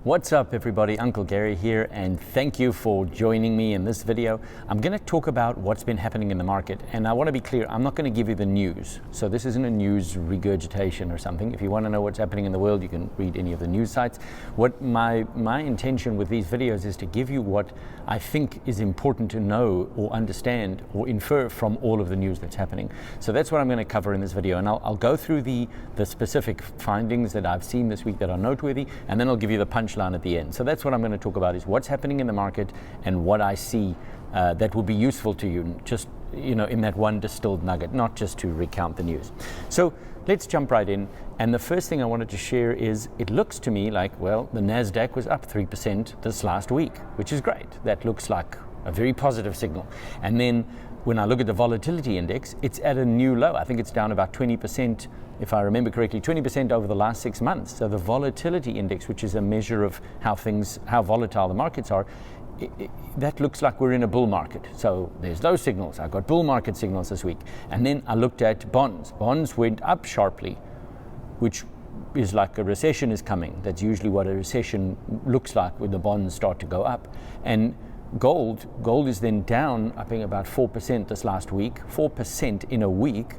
What's up everybody, Uncle Gary here, and thank you for joining me in this video. I'm going to talk about what's been happening in the market, and I want to be clear, I'm not going to give you the news. So this isn't a news regurgitation or something. If you want to know what's happening in the world, you can read any of the news sites. What my intention with these videos is to give you what I think is important to know or understand or infer from all of the news that's happening. So that's what I'm going to cover in this video, and I'll go through the specific findings that I've seen this week that are noteworthy, and then I'll give you the punchline at the end. So that's what I'm going to talk about, is what's happening in the market and what I see that will be useful to you, just in that one distilled nugget, not just to recount the news. So let's jump right in. And the first thing I wanted to share is, it looks to me like, well, the NASDAQ was up 3% this last week, which is great. That looks like a very positive signal. And then when I look at the volatility index, it's at a new low. I think it's down about 20%, if I remember correctly, 20% over the last 6 months. So the volatility index, which is a measure of how volatile the markets are, that looks like we're in a bull market. So there's those signals. I got bull market signals this week. And then I looked at bonds. Bonds went up sharply, which is like a recession is coming. That's usually what a recession looks like, when the bonds start to go up. And gold is then down, I think, about 4% this last week, 4% in a week.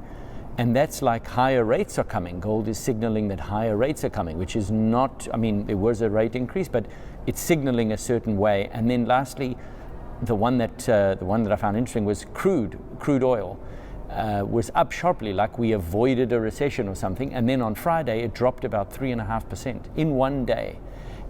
And that's like higher rates are coming. Gold is signaling that higher rates are coming, which is not, there was a rate increase, but it's signaling a certain way. And then lastly, the one that I found interesting was crude oil was up sharply, like we avoided a recession or something. And then on Friday, it dropped about 3.5% in one day.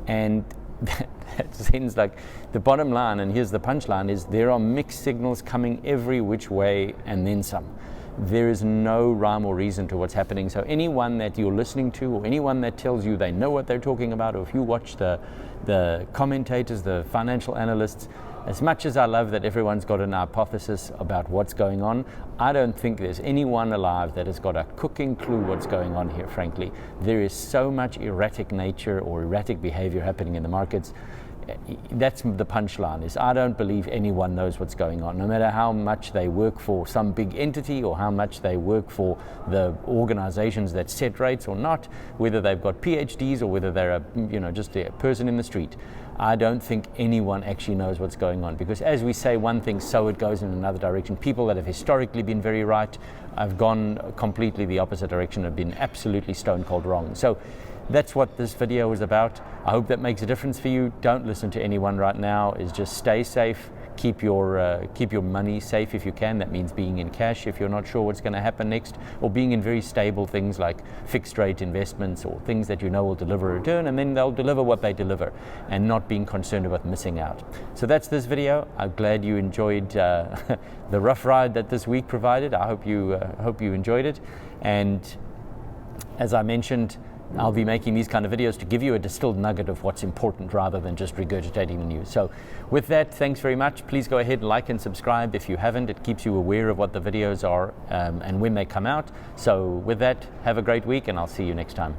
And that seems like the bottom line, and here's the punchline, is there are mixed signals coming every which way and then some. There is no rhyme or reason to what's happening. So anyone that you're listening to, or anyone that tells you they know what they're talking about, or if you watch the commentators, the financial analysts, as much as I love that everyone's got an hypothesis about what's going on, I don't think there's anyone alive that has got a cooking clue what's going on here, frankly. There is so much erratic nature or erratic behavior happening in the markets. That's the punchline, is I don't believe anyone knows what's going on, no matter how much they work for some big entity or how much they work for the organizations that set rates or not, whether they've got PhDs or whether they're just a person in the street. I don't think anyone actually knows what's going on, because as we say one thing, so it goes in another direction. People that have historically been very right have gone completely the opposite direction, have been absolutely stone cold wrong. So that's what this video is about. I hope that makes a difference for you. Don't listen to anyone right now. Is just stay safe. Keep your money safe if you can. That means being in cash if you're not sure what's going to happen next, or being in very stable things like fixed rate investments, or things that will deliver a return, and then they'll deliver what they deliver, and not being concerned about missing out. So that's this video. I'm glad you enjoyed the rough ride that this week provided. I hope you enjoyed it. And as I mentioned, I'll be making these kind of videos to give you a distilled nugget of what's important, rather than just regurgitating the news. So with that, thanks very much. Please go ahead and like and subscribe if you haven't. It keeps you aware of what the videos are and when they come out. So with that, have a great week, and I'll see you next time.